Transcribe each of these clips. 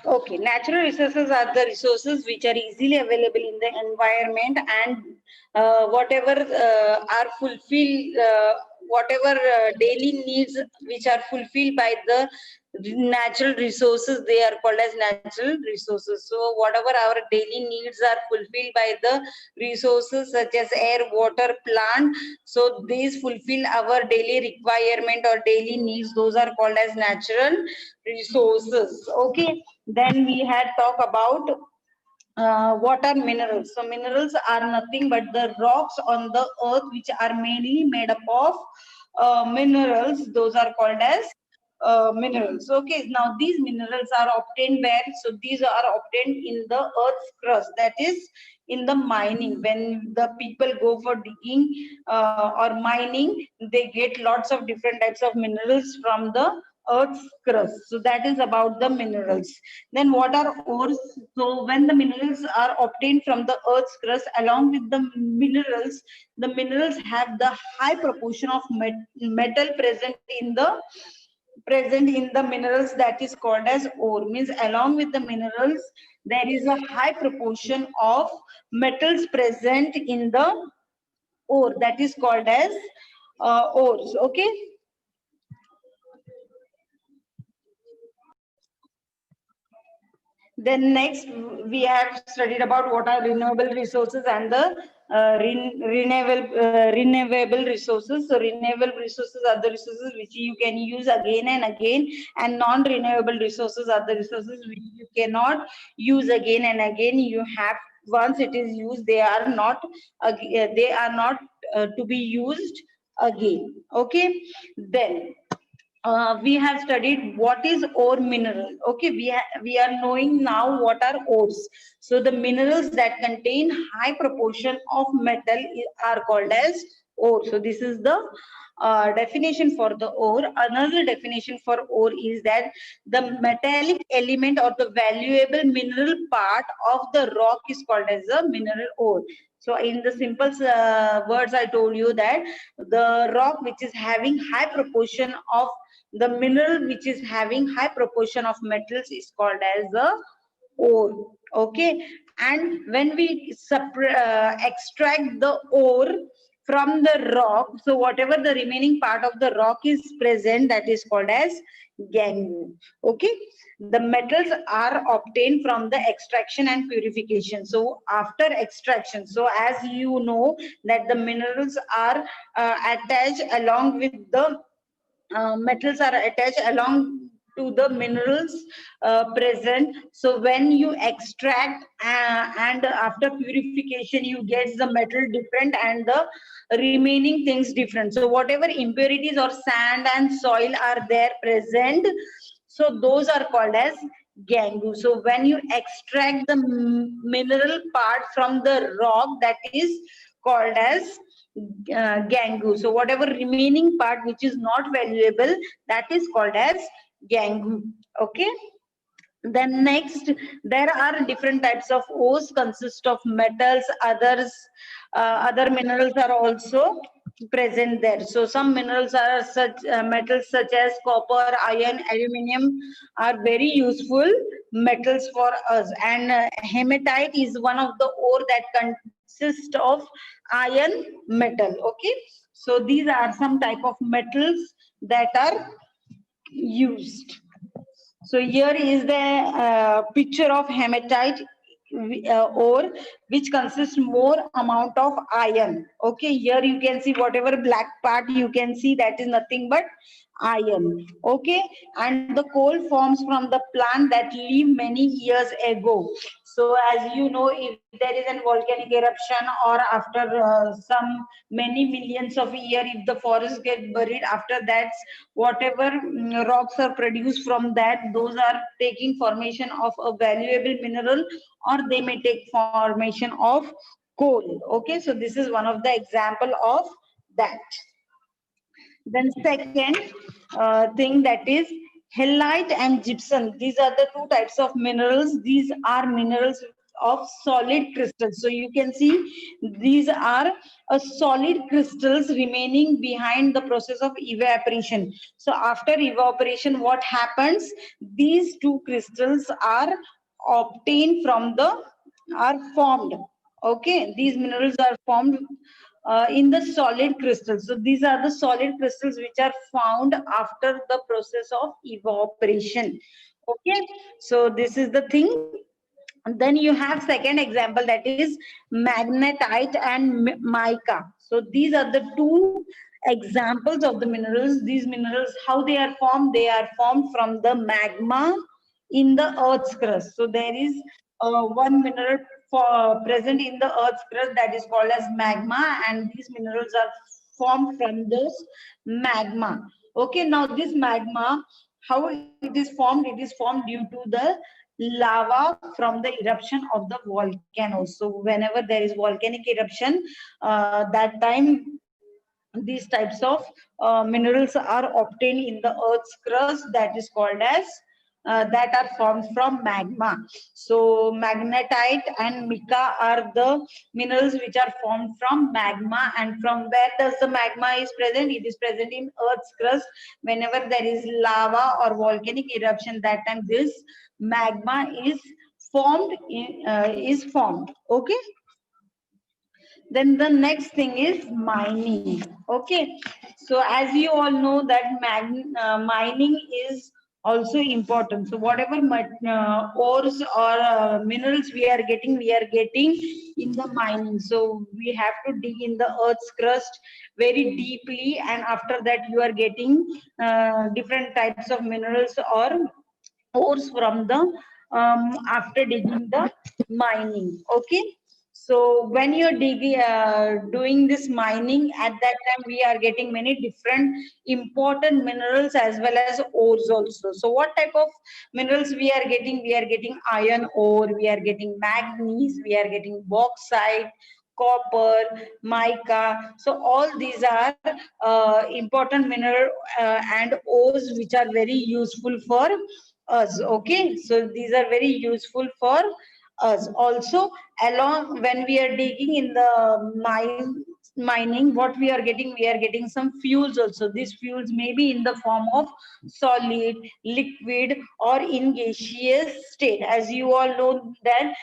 Okay, natural resources are the resources which are easily available in the environment, and whatever are fulfilled, whatever daily needs which are fulfilled by the natural resources, they are called as natural resources. So whatever our daily needs are fulfilled by the resources such as air, water, plant, so these fulfill our daily requirement or daily needs, those are called as natural resources. Okay, then we had talk about what are minerals. So minerals are nothing but the rocks on the earth which are mainly made up of minerals. Those are called as minerals. Okay, now these minerals are obtained where? So these are obtained in the earth's crust, that is in the mining. When the people go for digging or mining, they get lots of different types of minerals from the earth's crust. So that is about the minerals. Then what are ores? So when the minerals are obtained from the earth's crust, along with the minerals have the high proportion of metal present in the minerals, that is called as ore. Means along with the minerals, there is a high proportion of metals present in the ore, that is called as ores. Okay. Then next we have studied about what are renewable resources and the renewable resources. So renewable resources are the resources which you can use again and again, and non-renewable resources are the resources which you cannot use again and again. You have, once it is used, they are not to be used again. Okay. Then we have studied what is ore mineral. Okay, we are knowing now what are ores. So the minerals that contain high proportion of metal are called as ore. So this is the definition for the ore. Another definition for ore is that the metallic element or the valuable mineral part of the rock is called as a mineral ore. So in the simple words, I told you that the rock which is having high proportion of the mineral which is having high proportion of metals is called as the ore. Okay, and when we extract the ore from the rock, so whatever the remaining part of the rock is present, that is called as gangue. Okay, the metals are obtained from the extraction and purification. So after extraction, so as you know that the minerals are attached along with the metals are attached along to the minerals present. So when you extract and after purification, you get the metal different and the remaining things different. So whatever impurities or sand and soil are there present, so those are called as gangue. So when you extract the mineral part from the rock, that is called as gangue. So whatever remaining part which is not valuable, that is called as gangue. Okay. Then next, there are different types of ores consist of metals. Other minerals are also present there. So some minerals are such metals such as copper, iron, aluminium are very useful metals for us. And hematite is one of the ore that consists of iron metal. Okay, so these are some type of metals that are used. So here is the picture of hematite ore, which consists more amount of iron. Okay, here you can see whatever black part you can see, that is nothing but iron. Okay, and the coal forms from the plant that lived many years ago. So as you know, if there is a volcanic eruption or after some many millions of years, if the forest get buried, after that whatever rocks are produced from that, those are taking formation of a valuable mineral, or they may take formation of coal. Okay, so this is one of the example of that. Then second thing, that is halite and gypsum. These are the two types of minerals. These are minerals of solid crystals. So you can see these are solid crystals remaining behind the process of evaporation. So after evaporation, what happens? These two crystals are obtained from the are formed. Okay, these minerals are formed in the solid crystals. So these are the solid crystals which are found after the process of evaporation. Okay, so this is the thing. And then you have second example, that is magnetite and mica. So these are the two examples of the minerals. These minerals, how they are formed? They are formed from the magma in the earth's crust. So there is one mineral present in the earth's crust that is called as magma, and these minerals are formed from this magma. Okay, now this magma, how it is formed? It is formed due to the lava from the eruption of the volcano. So whenever there is volcanic eruption, that time these types of minerals are obtained in the earth's crust, that is called as that are formed from magma. So magnetite and mica are the minerals which are formed from magma. And from where does the magma is present? It is present in earth's crust. Whenever there is lava or volcanic eruption, that time this magma is formed. Okay, then the next thing is mining. Okay, so as you all know that mining is also important. So whatever ores or minerals we are getting in the mining. So we have to dig in the earth's crust very deeply, and after that you are getting different types of minerals or ores from the after digging the mining. Okay, so when you're digging doing this mining, at that time we are getting many different important minerals as well as ores also. So what type of minerals we are getting? We are getting iron ore, we are getting manganese, we are getting bauxite, copper, mica. So all these are important mineral and ores which are very useful for us. Okay, so these are very useful for us. Also, along when we are digging in the mining, what we are getting some fuels also. These fuels may be in the form of solid, liquid, or in gaseous state. As you all know that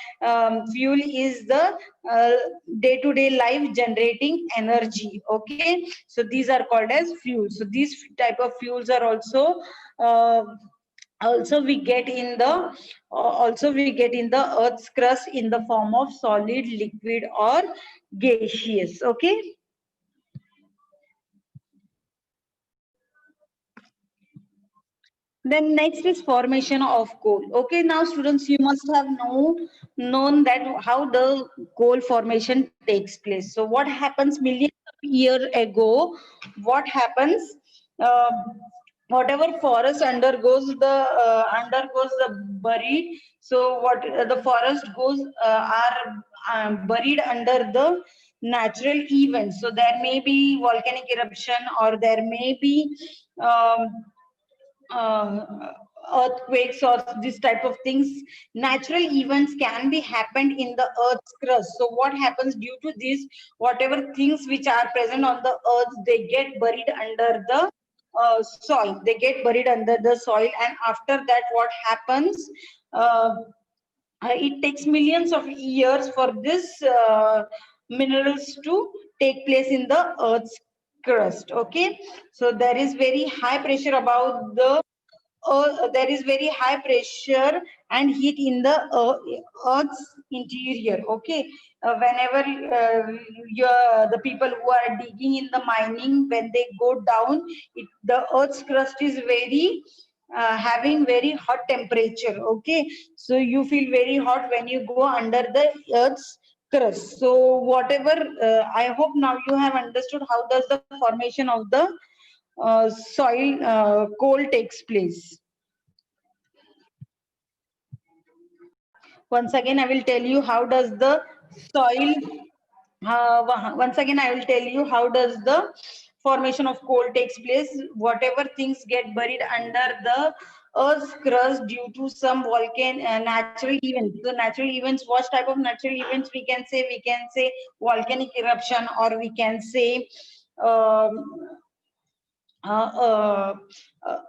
fuel is the day-to-day life generating energy. Okay, so these are called as fuels. So these type of fuels are uh, also we get in the earth's crust in the form of solid, liquid, or gaseous. Okay, then next is formation of coal. Okay, now students, you must have known that how the coal formation takes place. So what happens millions of years ago? What happens? Uh, Whatever forest undergoes the buried. So what the forest goes are buried under the natural events. So there may be volcanic eruption, or there may be um, uh, earthquakes or this type of things. Natural events can be happened in the earth's crust. So what happens due to this? Whatever things which are present on the earth, they get buried under the soil. They get buried under the soil, and after that what happens? uh, it takes millions of years for this minerals to take place in the earth's crust. Okay, so there is very high pressure about the there is very high pressure and heat in the earth's interior. Okay, whenever the people who are digging in the mining, when they go down, the earth's crust is very having very hot temperature. Okay, so you feel very hot when you go under the earth's crust. So whatever, I hope now you have understood how does the formation of the soil coal takes place. Once again, I will tell you how does the soil. Once again, I will tell you how does the formation of coal takes place. Whatever things get buried under the Earth's crust due to some natural events. So natural events, what type of natural events we can say? We can say volcanic eruption, or we can say um, uh, uh,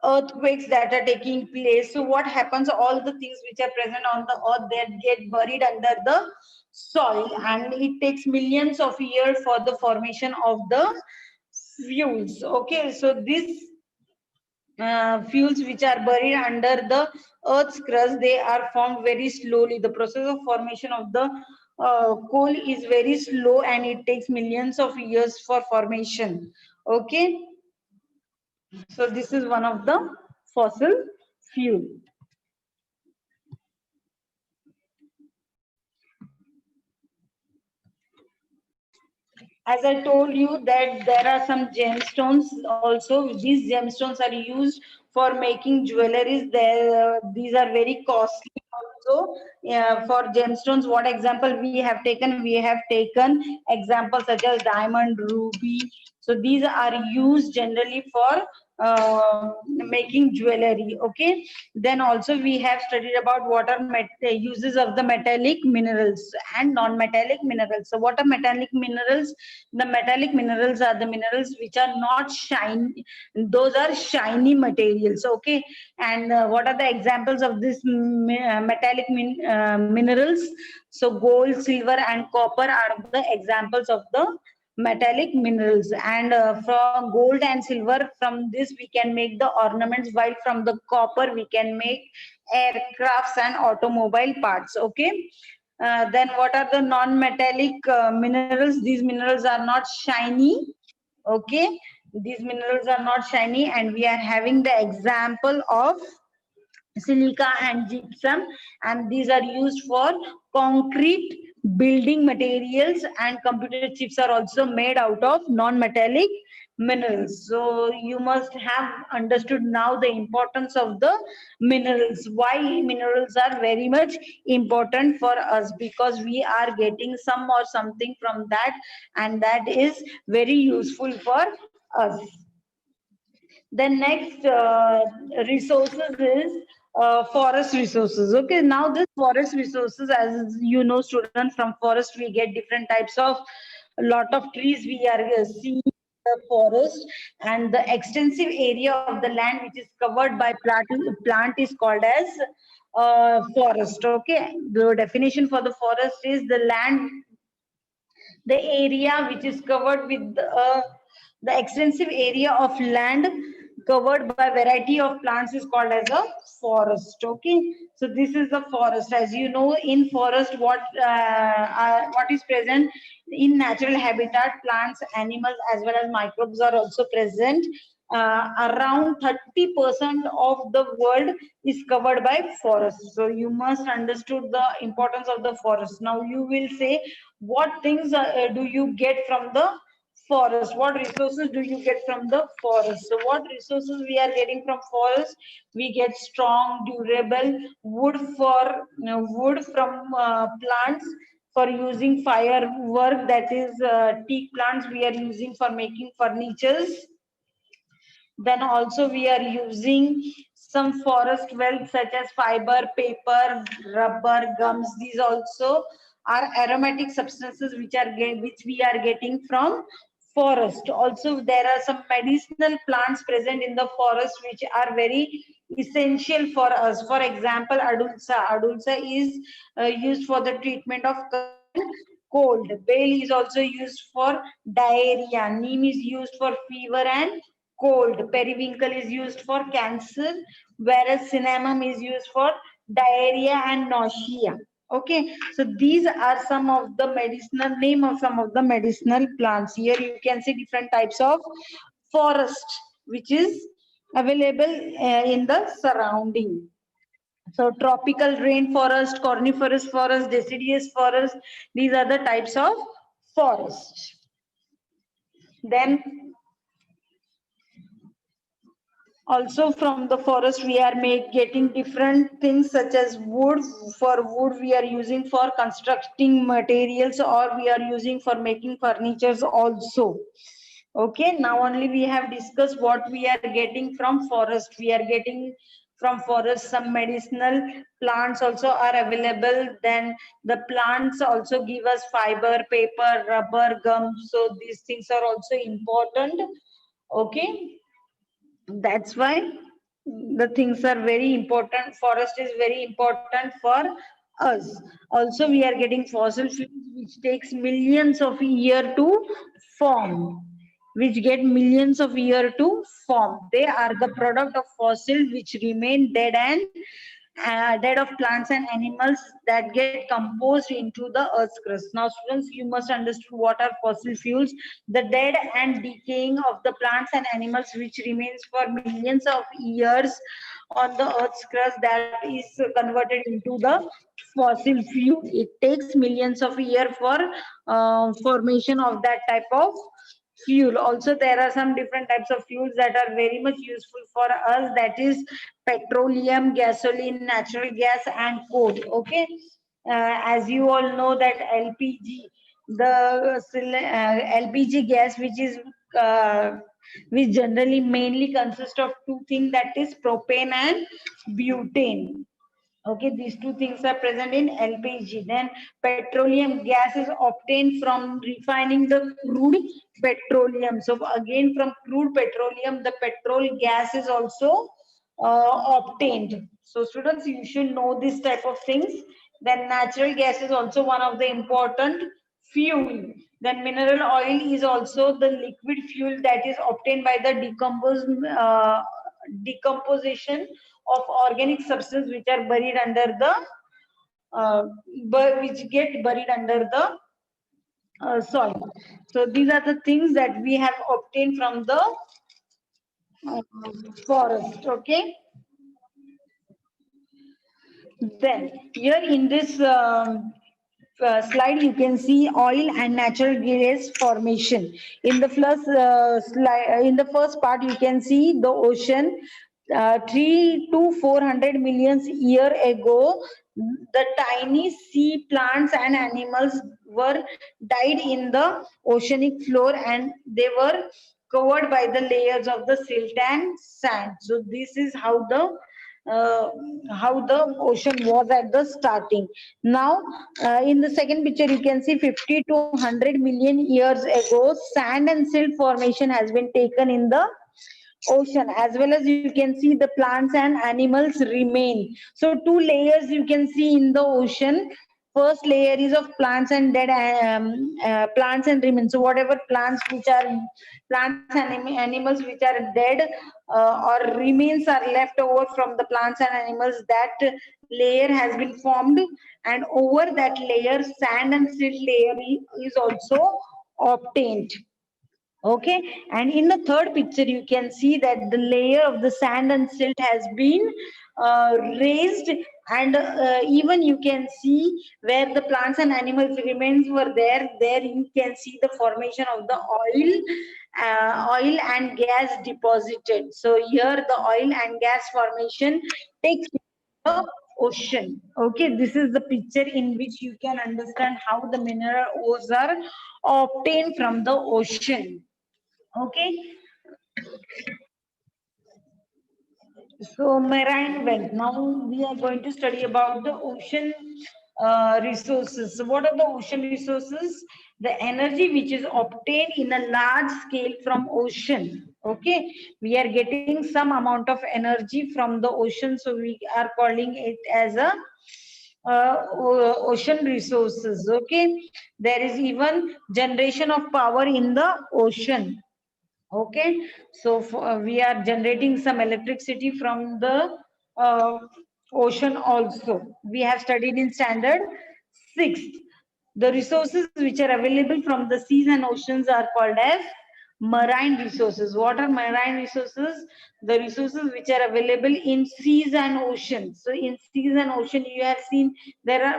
earthquakes that are taking place. So what happens? All the things which are present on the earth, that get buried under the soil, and it takes millions of years for the formation of the fuels. Okay, so this fuels which are buried under the earth's crust, they are formed very slowly. The process of formation of the coal is very slow, and it takes millions of years for formation. Okay, so this is one of the fossil fuel. As I told you that there are some gemstones also. These gemstones are used for making jewelries. These are very costly also. For gemstones, what example we have taken? We have taken examples such as diamond, ruby. So these are used generally for making jewelry. Okay. Then also we have studied about uses of the metallic minerals and non-metallic minerals. So what are metallic minerals? The metallic minerals are the minerals which are not shiny. Those are shiny materials. Okay. And what are the examples of this metallic minerals? So gold, silver, and copper are the examples of the metallic minerals. And from gold and silver, from this we can make the ornaments, while from the copper we can make aircrafts and automobile parts. Okay. Then what are the non-metallic minerals? These minerals are not shiny. Okay, these minerals are not shiny, and we are having the example of silica and gypsum, and these are used for concrete building materials, and computer chips are also made out of non-metallic minerals. So you must have understood now the importance of the minerals, why minerals are very much important for us, because we are getting some or something from that, and that is very useful for us. The next resources is forest resources. Okay, now this forest resources, as you know, students, from forest we get different types of, a lot of trees we are seeing the forest, and the extensive area of the land which is covered by plant is called as forest. Okay, the definition for the forest is the land, the area which is covered with the extensive area of land covered by variety of plants is called as a forest. Okay, so this is the forest. As you know, in forest, what is present in natural habitat, plants, animals, as well as microbes are also present. Around 30% of the world is covered by forests. So you must understood the importance of the forest. Now you will say, what things do you get from the forest? What resources do you get from the forest? So what resources we are getting from forest? We get strong, durable wood, wood from plants for using firework, that is teak plants we are using for making furnitures. Then also we are using some forest wealth such as fiber, paper, rubber, gums. These also are aromatic substances which we are getting from forest. Also there are some medicinal plants present in the forest which are very essential for us. For example, adulsa. Adulsa is used for the treatment of cold. Bail is also used for diarrhea. Neem is used for fever and cold. Periwinkle is used for cancer, whereas cinnamon is used for diarrhea and nausea. Okay, so these are some of the medicinal name of some of the medicinal plants. Here you can see different types of forest which is available in the surrounding. So tropical rainforest, coniferous forest, deciduous forest, these are the types of forest. Then also from the forest we are getting different things such as wood. For wood we are using for constructing materials, or we are using for making furnitures also. Okay, now only we have discussed what we are getting from forest. We are getting from forest. Some medicinal plants also are available. Then the plants also give us fiber, paper, rubber, gum. So these things are also important. Okay, that's why the things are very important. Forest is very important for us. Also, we are getting fossil fuels which takes millions of year to form, which get millions of year to form. They are the product of fossil which remain dead and dead of plants and animals that get composed into the earth's crust. Now, students, you must understand what are fossil fuels: the dead and decaying of the plants and animals which remains for millions of years on the earth's crust, that is converted into the fossil fuel. It takes millions of years for formation of that type of fuel. Also, there are some different types of fuels that are very much useful for us, that is petroleum, gasoline, natural gas, and coal. Okay, as you all know that LPG, the LPG gas, which generally mainly consists of two things, that is propane and butane. Okay, these two things are present in LPG. Then petroleum gas is obtained from refining the crude petroleum. So again, from crude petroleum, the petrol gas is also obtained. So students, you should know this type of things. Then natural gas is also one of the important fuel. Then mineral oil is also the liquid fuel that is obtained by the decomposition of organic substance which are buried under the which get buried under the soil. So these are the things that we have obtained from the uh, forest. Okay. Then here in this slide, you can see oil and natural gas formation. In the first slide, in the first part, you can see the ocean. 3 to 400 million year ago, the tiny sea plants and animals were died in the oceanic floor, and they were covered by the layers of the silt and sand. So this is uh, how the ocean was at the starting. Now, in the second picture, you can see 50 to 100 million years ago, sand and silt formation has been taken in the ocean. As well as you can see the plants and animals remain. So two layers you can see in the ocean. First layer is of plants and dead plants and remains. So whatever plants and animals which are dead or remains are left over from the plants and animals, that layer has been formed, and over that layer sand and silt layer is also obtained. Okay, and in the third picture you can see that the layer of the sand and silt has been raised, and even you can see where the plants and animals remains were there you can see the formation of the oil and gas deposited. So here the oil and gas formation takes the ocean. Okay, this is the picture in which you can understand how the mineral ores are obtained from the ocean. Okay, so marine wealth. Now we are going to study about the ocean resources. So what are the ocean resources? The energy which is obtained in a large scale from ocean. Okay, we are getting some amount of energy from the ocean, so we are calling it as a ocean resources. Okay, there is even generation of power in the ocean. Okay, so we are generating some electricity from the uh, ocean also. We have studied in standard 6. The resources which are available from the seas and oceans are called as marine resources. What are marine resources? The resources which are available in seas and oceans. So in seas and ocean, you have seen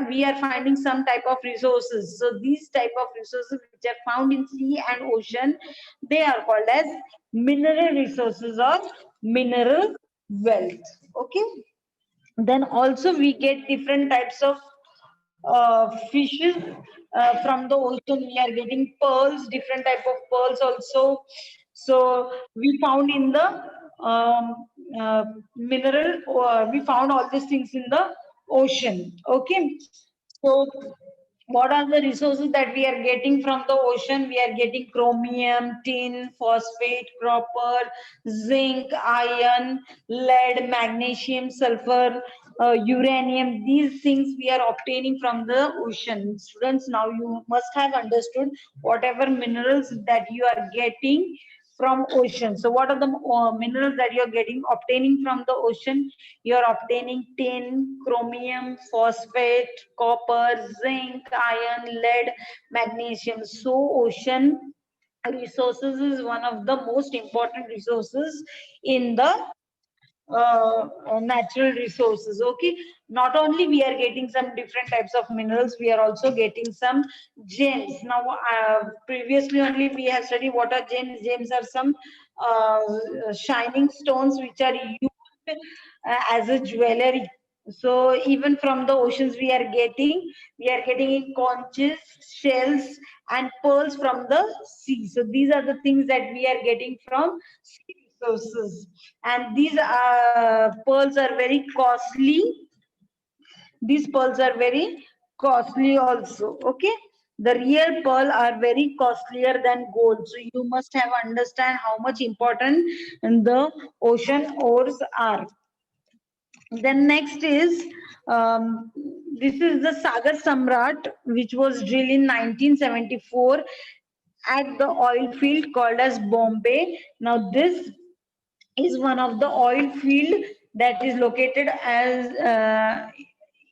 we are finding some type of resources. So these type of resources which are found in sea and ocean, they are called as mineral resources or mineral wealth. Okay. Then also we get different types of fishes from the ocean. We are getting pearls, different type of pearls also. So we found in the mineral, we found all these things in the ocean. Okay, so what are the resources that we are getting from the ocean? We are getting chromium, tin, phosphate, copper, zinc, iron, lead, magnesium, sulfur, uranium. These things we are obtaining from the ocean. Students, now you must have understood whatever minerals that you are getting from ocean. So what are the minerals that you're getting obtaining from the ocean? You're obtaining tin, chromium, phosphate, copper, zinc, iron, lead, magnesium. So ocean resources is one of the most important resources in the natural resources. Okay, not only we are getting some different types of minerals, we are also getting some gems. Now previously only we have studied what are gems. Gems are some shining stones which are used as a jewelry. So even from the oceans we are getting conches, shells, and pearls from the sea. So these are the things that we are getting from sea resources, and these pearls are very costly. These pearls are very costly also. Okay, the real pearl are very costlier than gold. So you must have understand how much important the ocean ores are. Then next is this is the Sagar Samrat, which was drilled in 1974 at the oil field called as Bombay. Now this is one of the oil field that is located as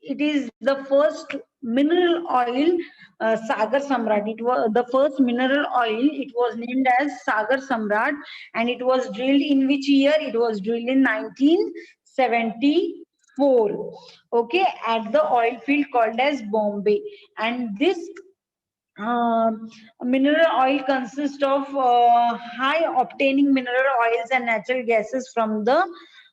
it is the first mineral oil, Sagar Samrat. It was the first mineral oil. It was named as Sagar Samrat, and it was drilled in which year? It was drilled in 1974. Okay, at the oil field called as Bombay, and this mineral oil consists of high obtaining mineral oils and natural gases from the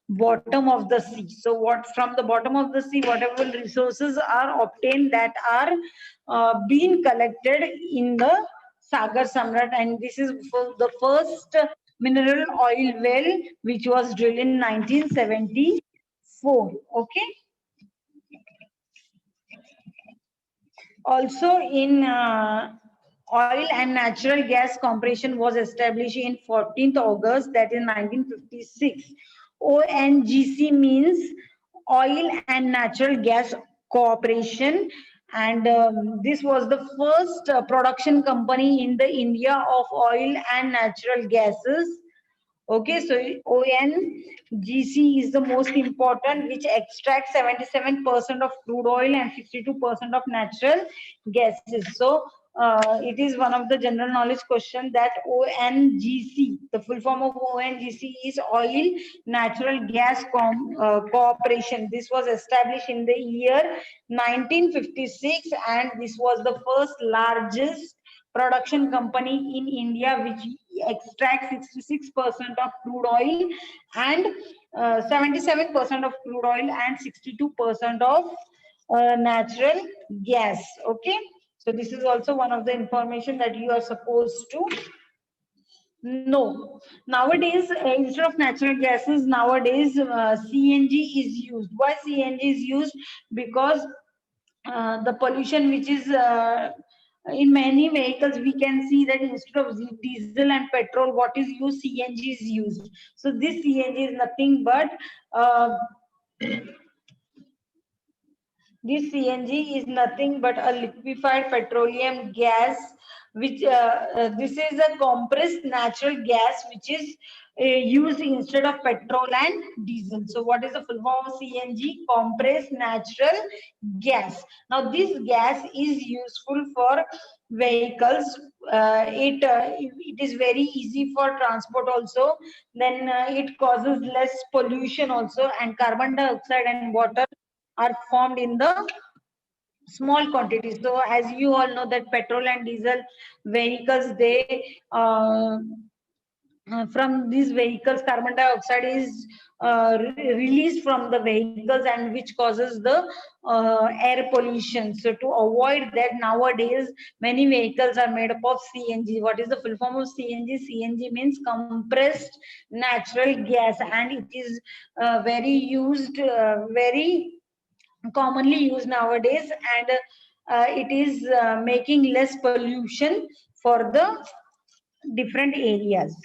bottom of the sea. So what from the bottom of the sea, whatever resources are obtained that are being collected in the Sagar Samrat, and this is for the first mineral oil well which was drilled in 1974. Okay. Also in oil and natural gas corporation was established in 14th August, that is 1956. ONGC means Oil and Natural Gas Corporation, and this was the first production company in the India of oil and natural gases. Okay, so ONGC is the most important, which extracts 77% of crude oil and 62% of natural gases. So it is one of the general knowledge question that ONGC, the full form of ONGC is Oil Natural Gas Corporation. This was established in the year 1956, and this was the first largest production company in India, which extracts 66% of crude oil and 77% of crude oil and 62% of natural gas. Okay, so this is also one of the information that you are supposed to know. Nowadays, instead of natural gases, nowadays CNG is used. Why CNG is used? Because the pollution which is in many vehicles, we can see that instead of diesel and petrol, what is used? CNG is used. So this CNG is nothing but this CNG is nothing but a liquefied petroleum gas, which this is a compressed natural gas which is used instead of petrol and diesel. So what is the full form of CNG? Compressed natural gas. Now this gas is useful for vehicles. It is very easy for transport also. Then it causes less pollution also, and carbon dioxide and water are formed in the small quantities. So as you all know that petrol and diesel vehicles, they from these vehicles, carbon dioxide is released from the vehicles, and which causes the air pollution. So to avoid that, nowadays many vehicles are made up of CNG. What is the full form of CNG? CNG means compressed natural gas, and it is very commonly used nowadays, and it is making less pollution for the different areas.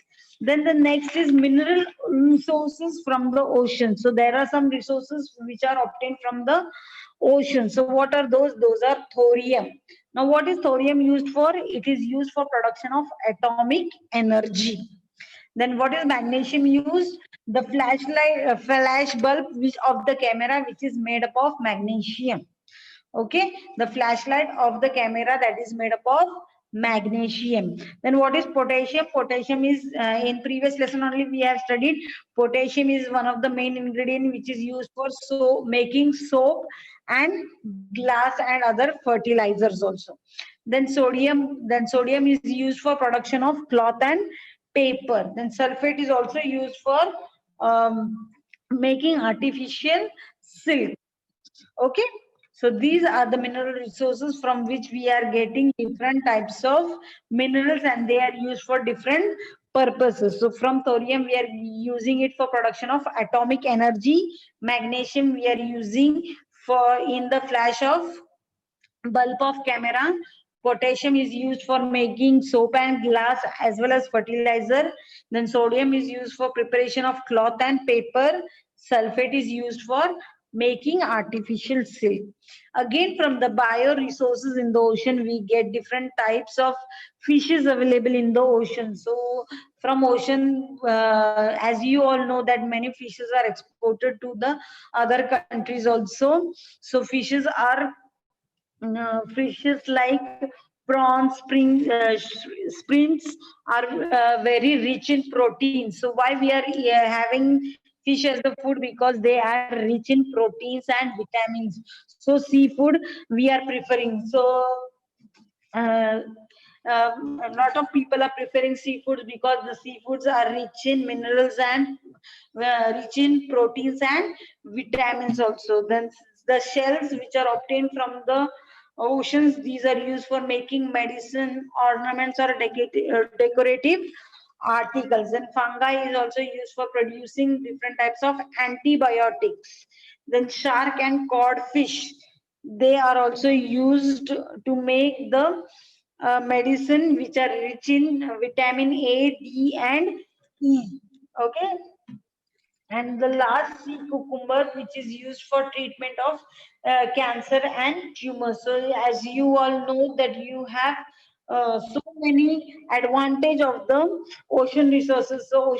Then the next is mineral resources from the ocean. So there are some resources which are obtained from the ocean. So what are those? Those are thorium. Now what is thorium used for? It is used for production of atomic energy. Then what is magnesium used? The flash bulb which of the camera, which is made up of magnesium. Okay, the flashlight of the camera, that is made up of magnesium. Then what is potassium? Potassium is in previous lesson only we have studied. Potassium is one of the main ingredient which is used for making soap and glass and other fertilizers also. Then sodium is used for production of cloth and paper. Then sulfate is also used for making artificial silk. Okay, so these are the mineral resources from which we are getting different types of minerals, and they are used for different purposes. So from thorium we are using it for production of atomic energy. Magnesium we are using for in the flash of bulb of camera. Potassium is used for making soap and glass as well as fertilizer. Then sodium is used for preparation of cloth and paper. Sulfate is used for making artificial silk. Again, from the bioresources in the ocean, we get different types of fishes available in the ocean. So from ocean, as you all know, that many fishes are exported to the other countries also. So fishes like prawns, shrimps are very rich in protein. So why we are having fish as the food? Because they are rich in proteins and vitamins. So seafood we are preferring. So uh, a lot of people are preferring seafoods because the seafoods are rich in minerals and rich in proteins and vitamins also. Then the shells which are obtained from the oceans, these are used for making medicine, ornaments, or decorative articles. And fungi is also used for producing different types of antibiotics. Then shark and cod fish, they are also used to make the medicine which are rich in vitamin A, D, and E. Okay, and the last sea cucumber, which is used for treatment of cancer and tumors. So as you all know that you have so many advantage of the ocean resources. So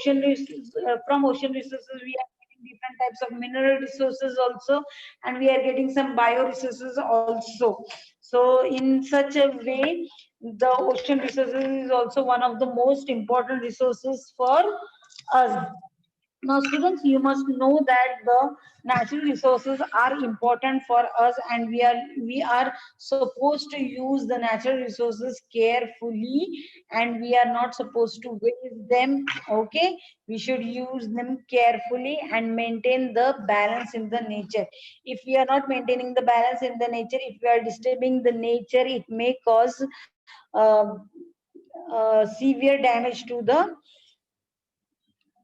from ocean resources we are getting different types of mineral resources also, and we are getting some bioresources also. So in such a way, the ocean resources is also one of the most important resources for us. Now, students, you must know that the natural resources are important for us, and we are supposed to use the natural resources carefully, and we are not supposed to waste them. Okay, we should use them carefully and maintain the balance in the nature. If we are not maintaining the balance in the nature, if we are disturbing the nature, it may cause severe damage to the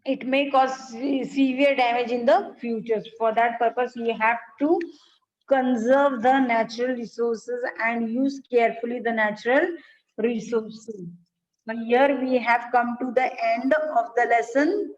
it may cause severe damage in the future. For that purpose, we have to conserve the natural resources and use carefully the natural resources. Now, here we have come to the end of the lesson.